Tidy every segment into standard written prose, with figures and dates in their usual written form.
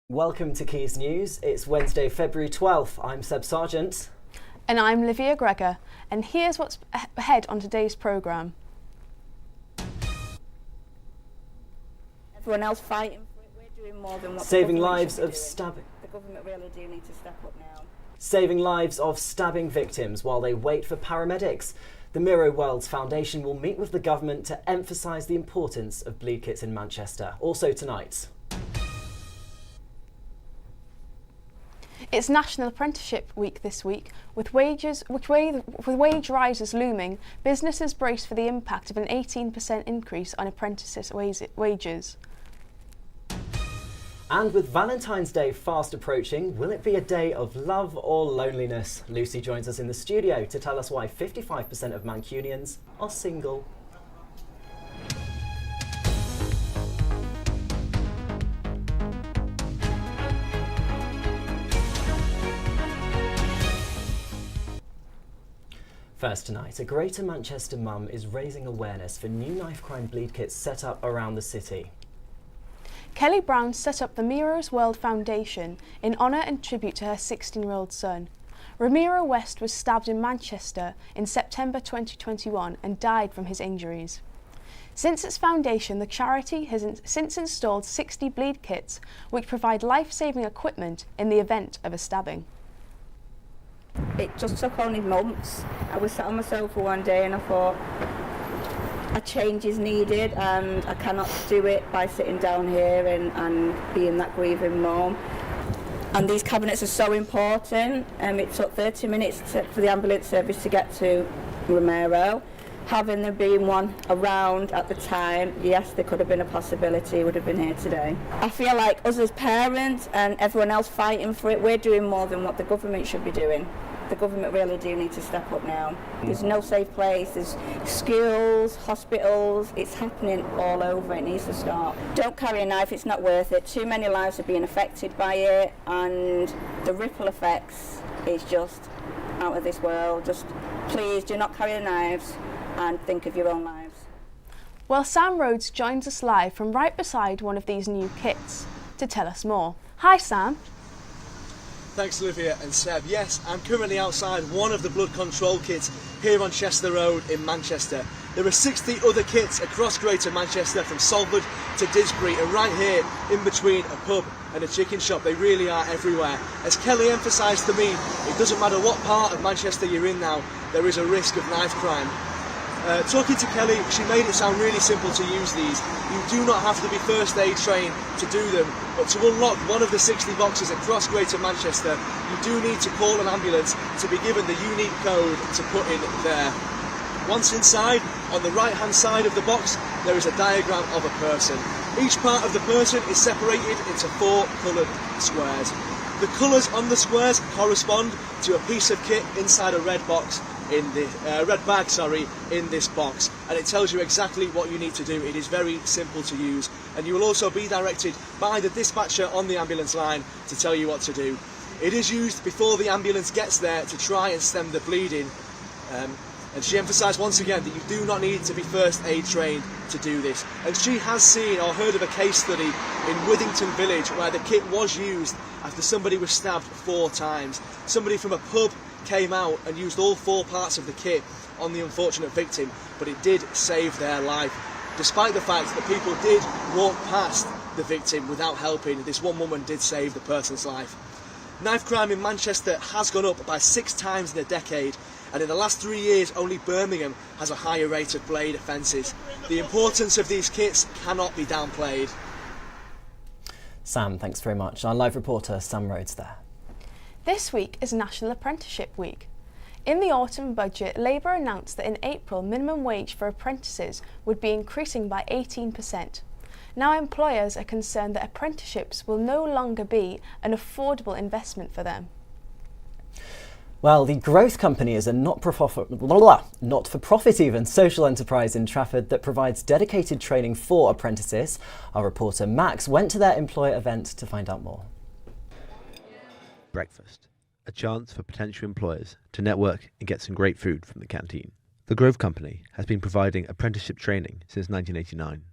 Welcome to Quays News. It's Wednesday, February 12th. I'm Seb Sargent. And I'm Livia Gregor. And here's what's ahead on today's programme. Everyone else fighting for it, we're doing more than what Saving lives of stabbing. The government really do need to step up now. Saving lives of stabbing victims while they wait for paramedics. The Miro Worlds Foundation will meet with the government to emphasise the importance of bleed kits in Manchester. Also tonight. It's National Apprenticeship Week this week. With wage rises looming, businesses brace for the impact of an 18% increase on apprentices' wages. And with Valentine's Day fast approaching, will it be a day of love or loneliness? Lucy joins us in the studio to tell us why 55% of Mancunians are single. First tonight, a Greater Manchester mum is raising awareness for new knife crime bleed kits set up around the city. Kelly Brown set up the Miro's World Foundation in honour and tribute to her 16-year-old son. Ramiro West was stabbed in Manchester in September 2021 and died from his injuries. Since its foundation, the charity has since installed 60 bleed kits which provide life-saving equipment in the event of a stabbing. It just took only months. I was sat on my sofa one day and I thought, a change is needed and I cannot do it by sitting down here and being that grieving mum. And these cabinets are so important. It took 30 minutes for the ambulance service to get to Ramiro. Having there been one around at the time, yes, there could have been a possibility, would have been here today. I feel like us as parents and everyone else fighting for it, we're doing more than what the government should be doing. The government really do need to step up now. There's no safe place, there's schools, hospitals, it's happening all over, it needs to stop. Don't carry a knife, it's not worth it. Too many lives are being affected by it and the ripple effects is just out of this world. Just please do not carry the knives and think of your own lives. Well, Sam Rhodes joins us live from right beside one of these new kits to tell us more. Hi Sam. Thanks Olivia and Seb. Yes, I'm currently outside one of the blood control kits here on Chester Road in Manchester. There are 60 other kits across Greater Manchester from Salford to Didsbury, and right here in between a pub and a chicken shop, they really are everywhere. As Kelly emphasised to me, it doesn't matter what part of Manchester you're in now, there is a risk of knife crime. Talking to Kelly, she made it sound really simple to use these. You do not have to be first aid trained to do them, but to unlock one of the 60 boxes across Greater Manchester, you do need to call an ambulance to be given the unique code to put in there. Once inside, on the right hand side of the box, there is a diagram of a person. Each part of the person is separated into 4 coloured squares. The colours on the squares correspond to a piece of kit inside a red box in the red bag, in this box, and it tells you exactly what you need to do. It is very simple to use, and you will also be directed by the dispatcher on the ambulance line to tell you what to do. It is used before the ambulance gets there to try and stem the bleeding, and she emphasised once again that you do not need to be first aid trained to do this. And she has seen or heard of a case study in Withington Village where the kit was used after somebody was stabbed 4 times. Somebody from a pub came out and used all 4 parts of the kit on the unfortunate victim, but it did save their life. Despite the fact that people did walk past the victim without helping, this one woman did save the person's life. Knife crime in Manchester has gone up by 6 times in a decade, and in the last 3 years only Birmingham has a higher rate of blade offences. The importance of these kits cannot be downplayed. Sam, thanks very much. Our live reporter Sam Rhodes there. This week is National Apprenticeship Week. In the autumn budget, Labour announced that in April minimum wage for apprentices would be increasing by 18%. Now employers are concerned that apprenticeships will no longer be an affordable investment for them. Well, the Growth Company is a not-for-profit even social enterprise in Trafford that provides dedicated training for apprentices. Our reporter Max went to their employer event to find out more. Breakfast, a chance for potential employers to network and get some great food from the canteen. The Grove Company has been providing apprenticeship training since 1989.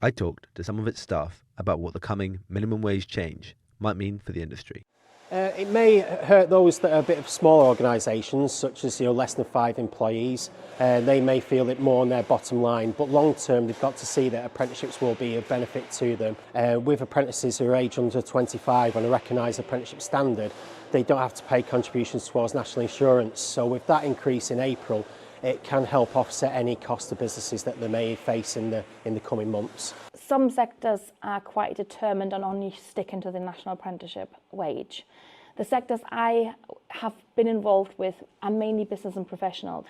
I talked to some of its staff about what the coming minimum wage change might mean for the industry. It may hurt those that are a bit of smaller organisations, such as less than 5 employees. They may feel it more on their bottom line, but long term they've got to see that apprenticeships will be a benefit to them. With apprentices who are aged under 25 on a recognised apprenticeship standard, they don't have to pay contributions towards national insurance. So with that increase in April, it can help offset any cost to businesses that they may face in the coming months. Some sectors are quite determined on only sticking to the national apprenticeship wage. The sectors I have been involved with are mainly business and professional,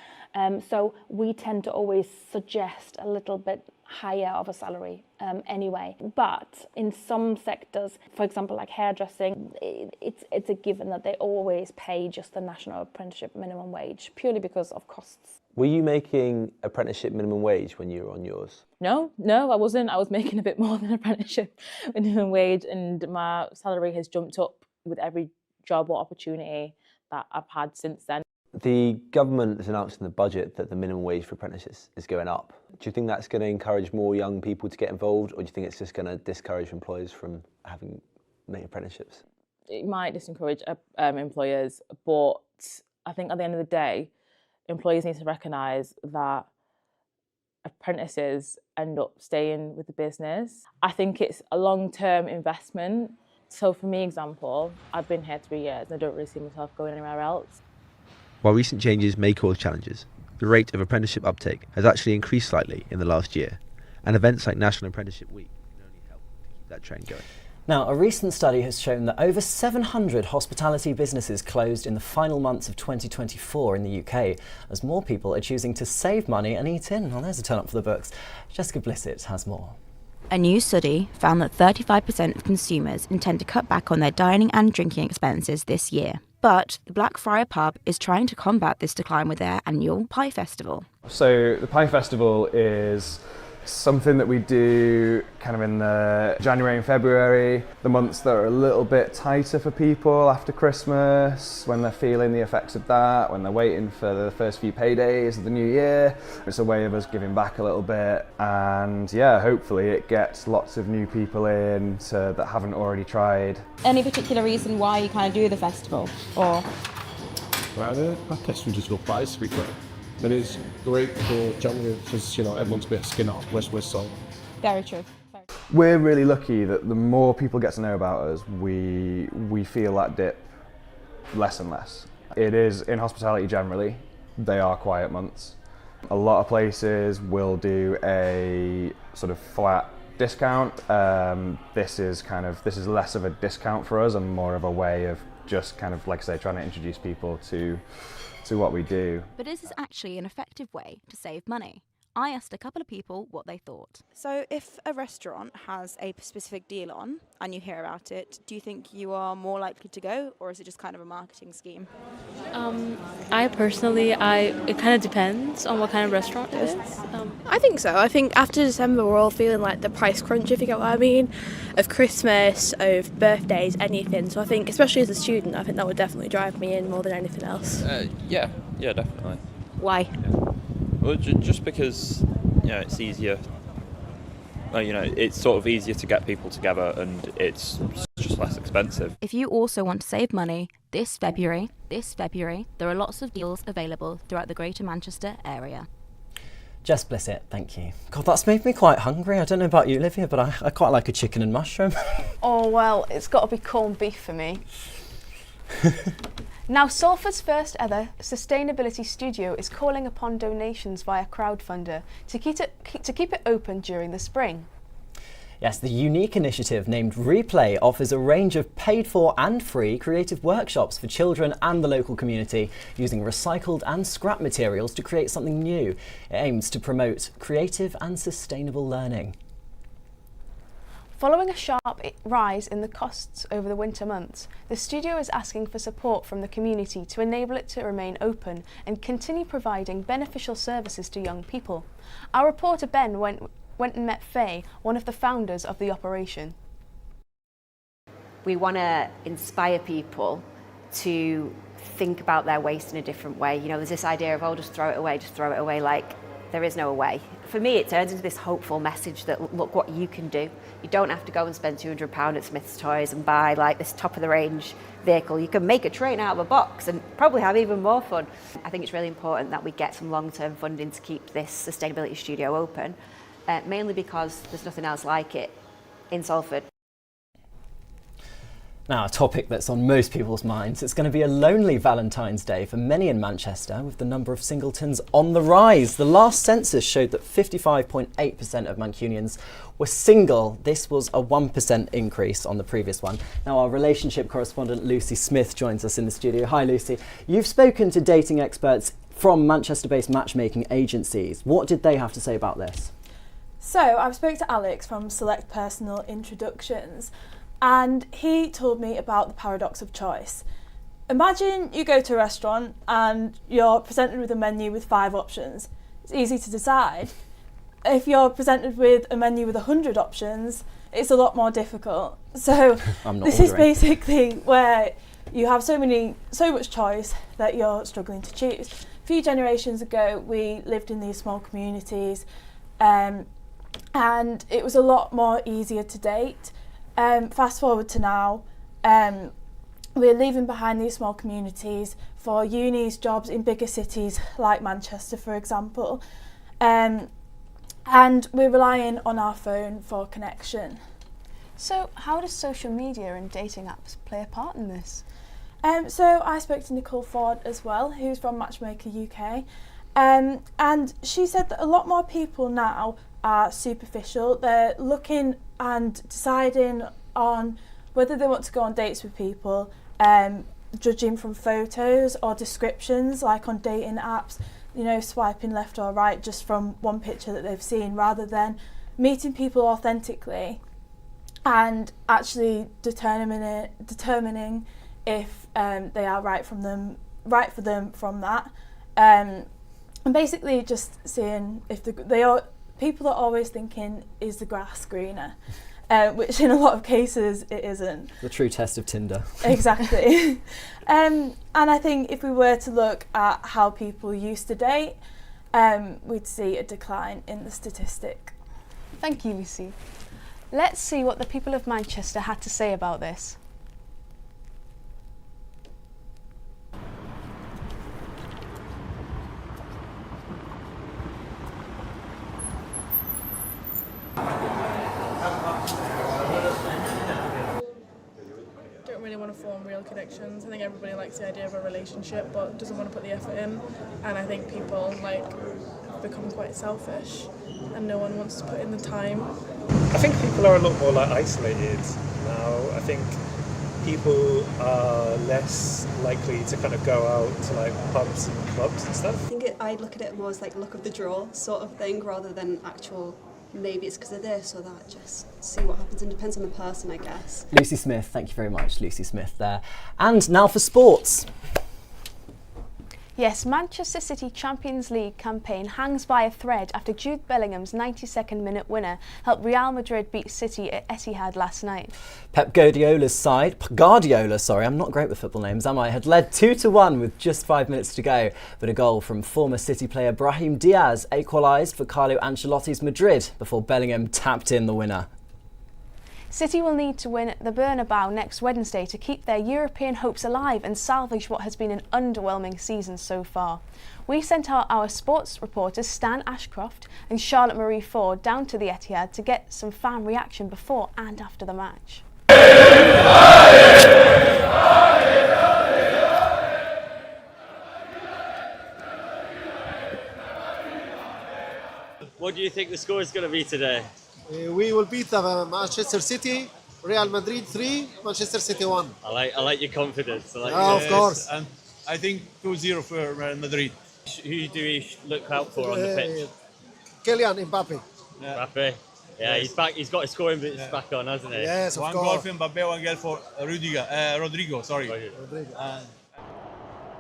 so we tend to always suggest a little bit higher of a salary anyway. But in some sectors, for example like hairdressing, it's a given that they always pay just the national apprenticeship minimum wage, purely because of costs. Were you making apprenticeship minimum wage when you were on yours? No, I wasn't. I was making a bit more than apprenticeship minimum wage, and my salary has jumped up with every job or opportunity that I've had since then. The government has announced in the budget that the minimum wage for apprentices is going up. Do you think that's going to encourage more young people to get involved, or do you think it's just going to discourage employers from having many apprenticeships? It might discourage employers, but I think at the end of the day, employers need to recognise that apprentices end up staying with the business. I think it's a long-term investment. So for me, example, I've been here 3 years and I don't really see myself going anywhere else. While recent changes may cause challenges, the rate of apprenticeship uptake has actually increased slightly in the last year, and events like National Apprenticeship Week can only help to keep that trend going. Now, a recent study has shown that over 700 hospitality businesses closed in the final months of 2024 in the UK, as more people are choosing to save money and eat in. Well, there's a turn up for the books. Jessica Blissett has more. A new study found that 35% of consumers intend to cut back on their dining and drinking expenses this year. But the Blackfriar pub is trying to combat this decline with their annual Pie Festival. So the Pie Festival is something that we do kind of in the January and February, the months that are a little bit tighter for people after Christmas, when they're feeling the effects of that, when they're waiting for the first few paydays of the new year. It's a way of us giving back a little bit, and yeah, hopefully it gets lots of new people in that haven't already tried. Any particular reason why you kind of do the festival? Or Well, I guess we just go pies to be fair. And it's great for January because, everyone's a bit skin off West Salt. very true. We're really lucky that the more people get to know about us, we feel that dip less and less. It is in hospitality generally, they are quiet months. A lot of places will do a sort of flat discount. This is less of a discount for us and more of a way of just kind of, like I say, trying to introduce people to what we do. But is this actually an effective way to save money? I asked a couple of people what they thought. So if a restaurant has a specific deal on and you hear about it, do you think you are more likely to go, or is it just kind of a marketing scheme? I personally, it kind of depends on what kind of restaurant it is. I think so. I think after December we're all feeling like the price crunch, if you get what I mean, of Christmas, of birthdays, anything. So I think, especially as a student, I think that would definitely drive me in more than anything else. Yeah, definitely. Why? Well, just because, it's easier. It's sort of easier to get people together and it's just less expensive. If you also want to save money, this February, there are lots of deals available throughout the Greater Manchester area. Jess Blissett, thank you. God, that's made me quite hungry. I don't know about you, Olivia, but I quite like a chicken and mushroom. Oh, well, it's got to be corned beef for me. Now, Salford's first ever sustainability studio is calling upon donations via crowdfunder to keep it open during the spring. Yes, the unique initiative named Replay offers a range of paid-for and free creative workshops for children and the local community, using recycled and scrap materials to create something new. It aims to promote creative and sustainable learning. Following a sharp rise in the costs over the winter months, the studio is asking for support from the community to enable it to remain open and continue providing beneficial services to young people. Our reporter Ben went and met Faye, one of the founders of the operation. We want to inspire people to think about their waste in a different way. There's this idea of, just throw it away like there is no away. For me, it turns into this hopeful message that look what you can do. You don't have to go and spend £200 at Smith's Toys and buy like this top of the range vehicle. You can make a train out of a box and probably have even more fun. I think it's really important that we get some long-term funding to keep this sustainability studio open, mainly because there's nothing else like it in Salford. Now, a topic that's on most people's minds, it's going to be a lonely Valentine's Day for many in Manchester, with the number of singletons on the rise. The last census showed that 55.8% of Mancunians were single. This was a 1% increase on the previous one. Now, our relationship correspondent Lucy Smith joins us in the studio. Hi, Lucy. You've spoken to dating experts from Manchester-based matchmaking agencies. What did they have to say about this? So, I've spoke to Alex from Select Personal Introductions, and he told me about the paradox of choice. Imagine you go to a restaurant and you're presented with a menu with 5 options. It's easy to decide. If you're presented with a menu with 100 options, it's a lot more difficult. So this is basically where you have so much choice that you're struggling to choose. A few generations ago, we lived in these small communities, and it was a lot more easier to date. Fast forward to now, we're leaving behind these small communities for unis, jobs in bigger cities like Manchester, for example, and we're relying on our phone for connection. So how does social media and dating apps play a part in this? So I spoke to Nicole Ford as well, who's from Matchmaker UK, and she said that a lot more people now are superficial. They're looking and deciding on whether they want to go on dates with people, judging from photos or descriptions, like on dating apps, you know, swiping left or right just from one picture that they've seen, rather than meeting people authentically and actually determining if they are right for them from that, and basically just seeing if people are always thinking, is the grass greener? Which in a lot of cases it isn't. The true test of Tinder. Exactly. And I think if we were to look at how people used to date, we'd see a decline in the statistic. Thank you, Lucy. Let's see what the people of Manchester had to say about this. Don't really want to form real connections. I think everybody likes the idea of a relationship but doesn't want to put the effort in, and I think people become quite selfish and no one wants to put in the time. I think people are a lot more isolated now. I think people are less likely to kind of go out to pubs and clubs and stuff. I think I'd look at it more as luck of the draw sort of thing, rather than actual maybe it's because of this or that. Just see what happens, and depends on the person, I guess. Lucy Smith, thank you very much, Lucy Smith there. And now for sports. Yes, Manchester City Champions League campaign hangs by a thread after Jude Bellingham's 92nd minute winner helped Real Madrid beat City at Etihad last night. Pep Guardiola's side, I'm not great with football names, am I, had led 2-1 with just 5 minutes to go, but a goal from former City player Brahim Diaz equalised for Carlo Ancelotti's Madrid before Bellingham tapped in the winner. City will need to win at the Bernabeu next Wednesday to keep their European hopes alive and salvage what has been an underwhelming season so far. We sent out our sports reporters Stan Ashcroft and Charlotte Marie Ford down to the Etihad to get some fan reaction before and after the match. What do you think the score is going to be today? We will beat Manchester City, Real Madrid 3, Manchester City 1. I like your confidence. Of course. And I think 2-0 for Real Madrid. Who do we look out for on the pitch? Kylian Mbappe. Mbappe. Yeah, he's back. He's got his scoring boots back on, hasn't he? Yes, of course. One goal for Mbappe, one goal for Rodrigo.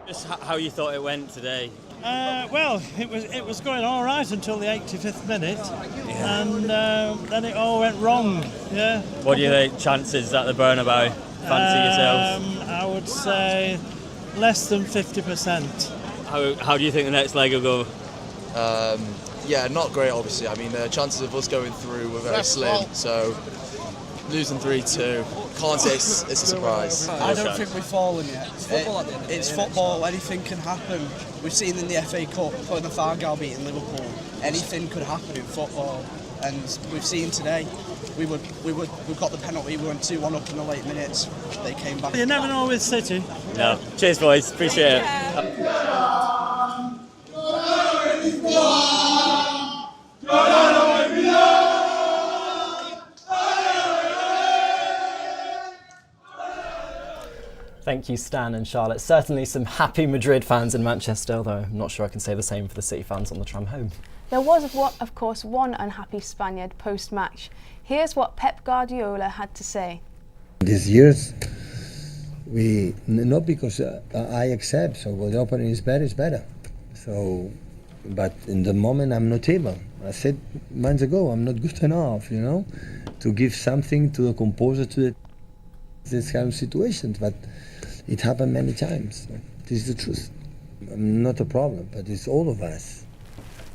Just how you thought it went today? Well, it was going all right until the 85th minute, and then it all went wrong. Yeah. What do you think chances at the Bernabeu? Fancy yourselves? I would say less than 50%. How do you think the next leg will go? Yeah, not great obviously. I mean, the chances of us going through were very slim, so losing 3-2, can't say it's a surprise. I don't think we've fallen yet. It's football at the end of the day. It's football, anything can happen. We've seen in the FA Cup, putting the Fargal beating Liverpool, anything could happen in football. And we've seen today, we got the penalty, we went 2-1 up in the late minutes, they came back. You never know with City. No. Cheers, boys. Appreciate it. Thank you, Stan and Charlotte. Certainly some happy Madrid fans in Manchester, although I'm not sure I can say the same for the City fans on the tram home. There was, of course, one unhappy Spaniard post-match. Here's what Pep Guardiola had to say. These years, we not because I accept. So what the opponent is better. So, but in the moment I'm not able. I said months ago I'm not good enough, to give something to the composer to this kind of situations. But it happened many times. This is the truth. Not a problem, but it's all of us.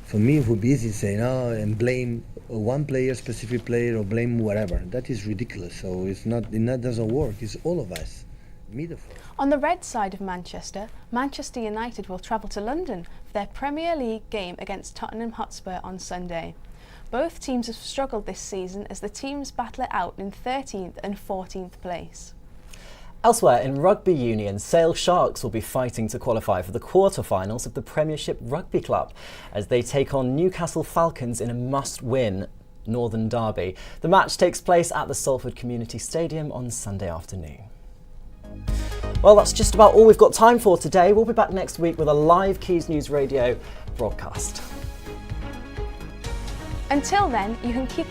For me, it would be easy to say no and blame one player, specific player, or blame whatever. That is ridiculous. So it's not. That doesn't work. It's all of us. Me the fault. On the red side of Manchester, Manchester United will travel to London for their Premier League game against Tottenham Hotspur on Sunday. Both teams have struggled this season as the teams battle it out in 13th and 14th place. Elsewhere in rugby union, Sale Sharks will be fighting to qualify for the quarter-finals of the Premiership Rugby Club as they take on Newcastle Falcons in a must-win Northern Derby. The match takes place at the Salford Community Stadium on Sunday afternoon. Well, that's just about all we've got time for today. We'll be back next week with a live Quays News Radio broadcast. Until then, you can keep